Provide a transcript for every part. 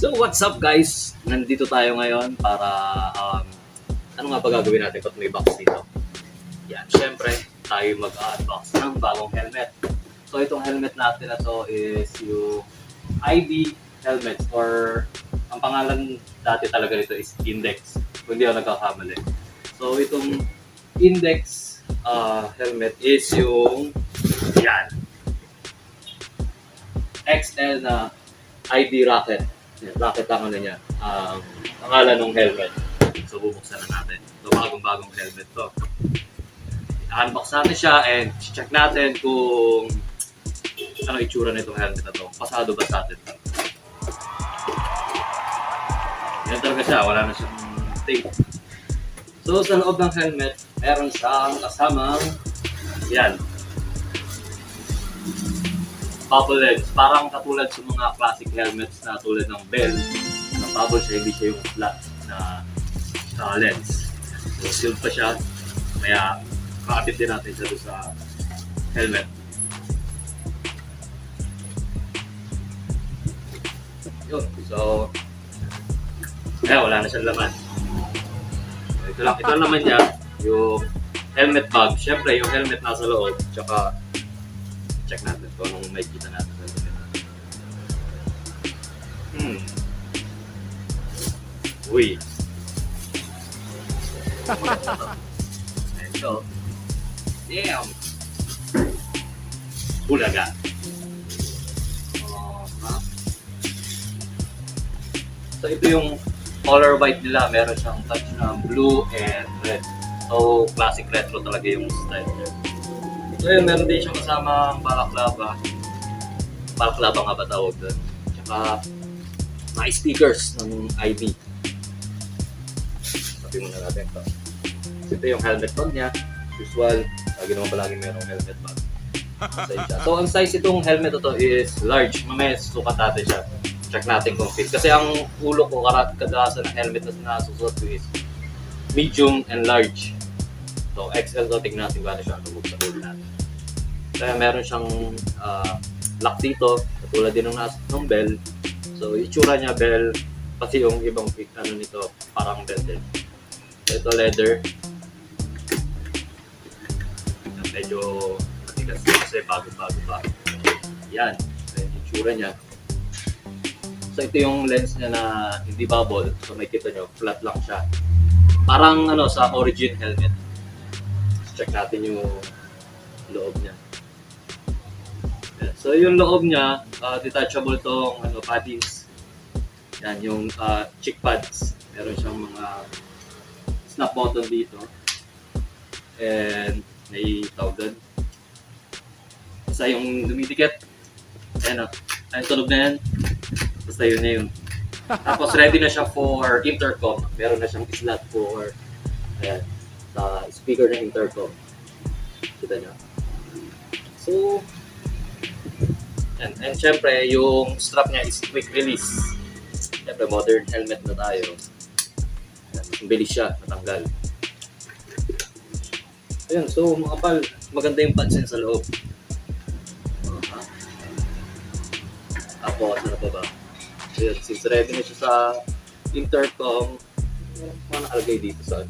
So what's up guys? Nandito tayo ngayon para ano nga ba gagawin natin pag may box dito? Yan, syempre tayo mag-unbox ng bagong helmet. So itong helmet natin na to is yung ID helmet or ang pangalan dati talaga nito is Index. Kung hindi ako nagkakamali. So itong Index helmet is yung yan XL na ID Rocket. Rocket ang ano niya, pangalan ng helmet. So bubuksan na natin. So bagong-bagong helmet to. I-unbox natin siya and check natin kung ano itsura nitong helmet na to. Pasado ba sa atin? Yan talaga siya, wala na siyang tape. So sa loob ng helmet, meron siyang kasamang yan. Bubble lens. Parang katulad sa mga classic helmets na tulad ng Bell. Na bubble siya, hindi siya yung flat na lens. So sealed pa siya. Kaya kakapit din natin siya doon sa helmet. Yun. So, wala na siyang laman. Ito lang naman niya, yung helmet bag. Siyempre, yung helmet nasa loob. Tsaka, check natin kung anong may kita natin sa helmet. Uy. Ito. Damn. Bulaga. So ito yung color white nila. Meron siyang touch ng blue and red. So classic retro talaga yung style niya. So yun, meron din siyang kasama balaklava. Balaklava nga ba tawag doon? Tsaka mga stickers ng ID. Sabi muna natin ito. Ito yung helmet bag niya. Usual. Lagi naman palagi merong helmet bag. So ang size itong helmet ito is large. Mamaya sukat natin siya. Check natin kung fit. Kasi ang ulo ko kadalasan ng helmet na nasusuot ko is medium and large. So XL to, tignan natin kung ano siya tubog sa ulo natin. Kaya meron siyang lock dito, katulad din ng Bell. So itsura niya Bell, pati yung ibang ano nito, parang Bell din. So ito leather. Medyo matigas kasi bago-bago pa. Yan, yung itsura niya. So ito yung lens niya na hindi bubble. So makikita nyo, flat lang siya. Parang ano sa Origin helmet. So, check natin yung loob niya. So yung loob niya, detachable tong paddings. Yan yung cheek pads. Meron siyang mga snap button dito. And may tawag doon. Basta yung dumidikit. Ayan o. Ayan, tunog na yan. Basta yun na yun. Tapos ready na siya for intercom. Meron na siyang slot for sa speaker ng intercom. Kita niyo. So, and syempre, yung strap niya is quick release. Syempre, modern helmet na tayo. Ang bilis siya, natanggal. Ayun, so mga pal, maganda yung pads sa loob. Tapos, ano pa ba? Ayun, since ready na siya sa intercom, ano nakalagay dito sa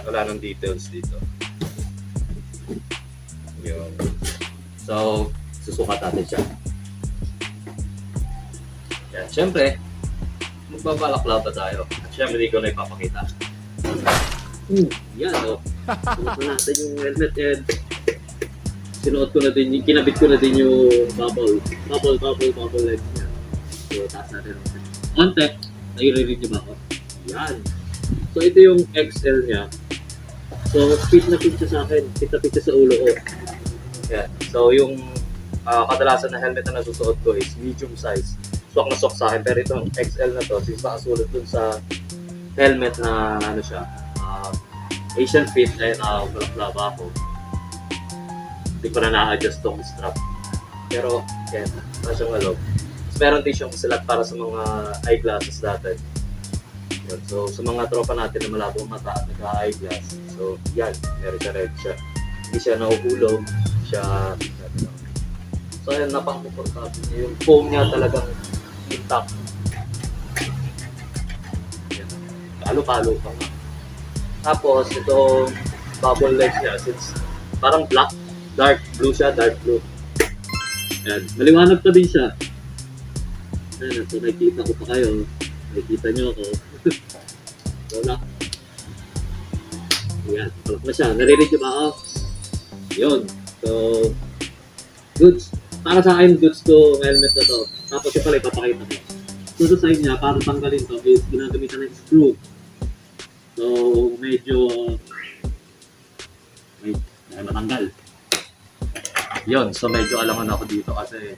wala nang details dito. Yun. So, susukat natin siya. Yan, syempre, magbabalaklava tayo. At syempre, hindi ko na ipapakita. Yan, o. Susukat natin yung helmet and sinuot ko na din, kinabit ko na din yung bubble lens niya. So, taas natin ang konti. Nai-read niyo ba ako? Yan. So, ito yung XL niya. So, fit na fit siya sa akin. Fit na fit siya sa ulo ko. Yan. So, yung kadalasan na helmet na nasusuot ko is medium size. Swak na swak sa akin. Pero itong XL na to, since nakasulat dun sa helmet na ano siya, Asian fit, ay balaklava ako. Hindi ko na na-adjust tong strap. Pero, yan. Wala siyang alog. Meron din siyang slot para sa mga eyeglasses natin. Yun. So, sa mga tropa natin na malabo mata at nagka-eyeglass, so, yan. Meron siya red siya. Hindi siya nahuhulog. Siya, so, yan, napang-comfortable. Yung foam niya talagang Intact. Yan. Palo-palo pa nga. Tapos, itong bubble legs niya, since parang black, dark blue siya, dark blue. Yan. Maliwanag pa din siya. Ayan, so nakikita ko pa kayo. Nakikita nyo ako. Wala. Ayan, palak na siya. Narinig nyo ba ako? Yun. So, goods. Para sa akin, goods to helmet na to. Tapos yung pala ipapakita ko. So, sa side niya, para tanggalin to, is ginagamitan ng screw. So, medyo may matanggal. Yun. So, medyo alangan ako dito kasi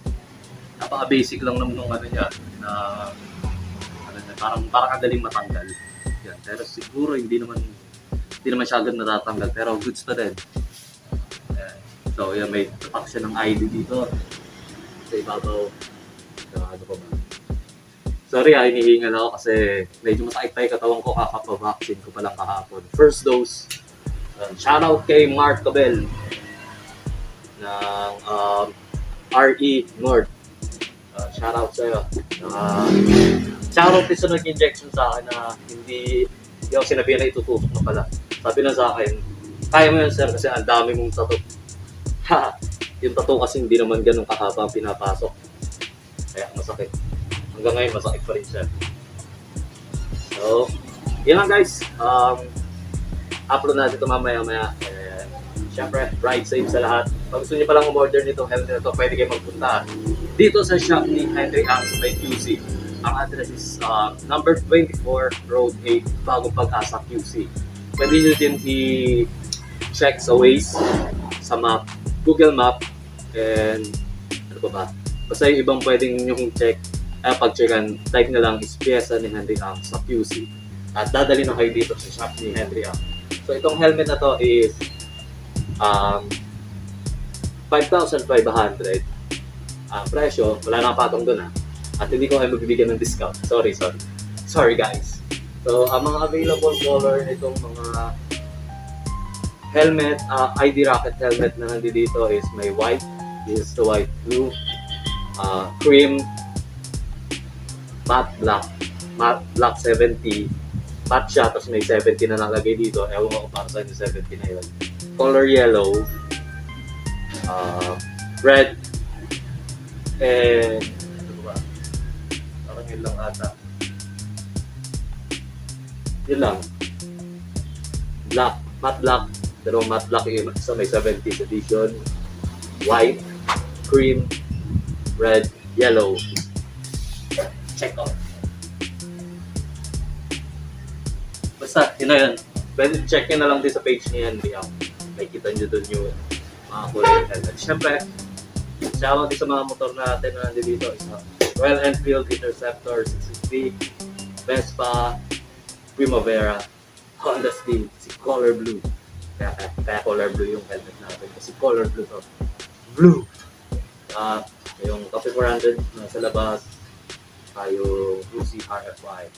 napaka-basic lang naman nung ano niya na parang kadaling matanggal. Yan. Pero siguro hindi naman siya agad natatanggal pero goods pa din. Yan. So yan, may tapak siya ng ID dito sa ibabaw. So, ano pa ba? Sorry hinihingal ako kasi medyo masakit pa yung katawan ko kakapavaccine ko pa lang kahapon. First dose. Shoutout kay Mark Cabel ng RE North. Shoutout sa'yo. Shoutout din sa nag-injection sa akin na hindi ako sinabi na itutusok na pala. Sabi na sa akin, kaya mo yan sir kasi ang dami mong tattoo. Yung tattoo kasi hindi naman ganun kahaba ang pinapasok. Kaya masakit. Hanggang ngayon masakit pa rin siya. So, yun lang guys. Upload natin ito mamaya-maya. Siyempre, ride safe sa lahat. Pag gusto niyo palang umorder nitong helmet na ito, pwede kayo magpunta dito sa shop ni Henry Ang sa may QC. Ang address is number 24, Road 8, Bagong Pag-asa, QC. Pwede nyo din i-check sa Waze, sa map, Google Map, and ano pa ba? Basta yung ibang pwedeng nyo check, pag-checkan, type na lang is piyesa ni Henry Ang sa QC. At dadali na kayo dito sa shop ni Henry Ang. So itong helmet na to is 5,500 ang presyo, wala nang patong doon at hindi ko kayo magbibigyan ng discount. Sorry guys. So ang mga available color nitong mga helmet, ID Rocket helmet na nandito is may white, this is the white blue, cream, matte black 70, matte siya, tapos may 70 na nalagay dito, ewan ko para saan yung 70 na yun. Color yellow, red, and ano ba? Parang yun lang ata. Yun lang. Black, matte black, pero matte black yung isa may 70s edition, white, cream, red, yellow. Check out. Basta, yun na yun. Pwede check nyo na lang din sa page niya. Makikita nyo dun yung mga kulay helmet. Siyempre, shoutout din sa mga motor natin na nandito. Royal Enfield Interceptor 660, Vespa, Primavera, Honda Steam, si Color Blue. Kaya Color Blue yung helmet natin. Kasi Color Blue to. Blue! Yung Coffee 400 na sa labas, yung Lucy RFI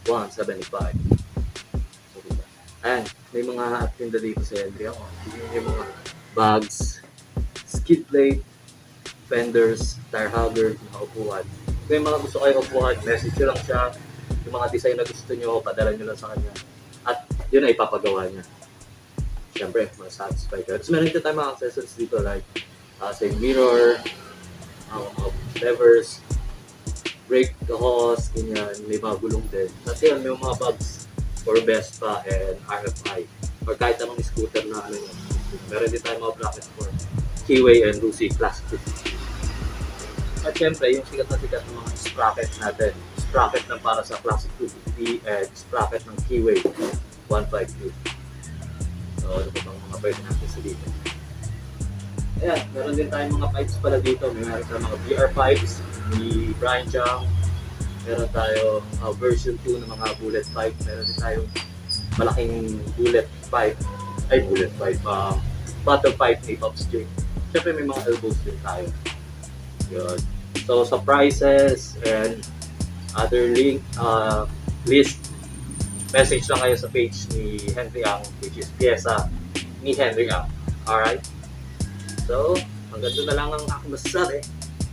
175. Ayan, may mga tinda dito sa Henry ako. May mga bags, skid plate, fenders, tire hugger, mga upuan. Kung may mga gusto kayo upuan, message nyo lang siya. Yung mga design na gusto nyo, padala nyo lang sa kanya. At yun ay ipapagawa niya. Siyempre, masasatisfy kayo. Tapos meron din tayo mga accessories dito like say mirror, levers, brake, the hose, ganyan, may mga gulong din. Tapos yun, may mga bags for Vespa and RFI or kahit anong scooter na ano yun. Meron din tayo mga brackets for Keyway and Lucy Class 2. At syempre, yung sikat na mga sprocket natin. Sprocket na para sa Classic 250 and sprocket ng Keyway 152. So, ano pa bang mga pwede natin sa dito? Ayan, meron din tayong mga pipes pala dito. Meron tayong mga BR pipes ni Brian Chang. Meron tayong version 2 ng mga bullet pipe. Meron din tayong malaking bullet pipe. Bottle pipe ni Pops J. Siyempre may mga elbows din tayo. Yun. So sa prices and other list, message lang kayo sa page ni Henry Ang, which is Piesa ni Henry Ang. Alright? So, hanggang doon na lang ang aking masasabi.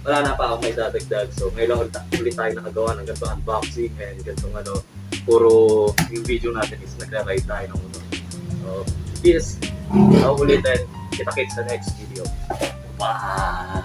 wala na pa ako may dadagdag. So ngayon lang ulit tayo nakagawa ng ganito unboxing and ganito puro yung video natin is nagra-ride tayo ng motor. So peace. Ako ulit and kita-kits sa next video. Bye!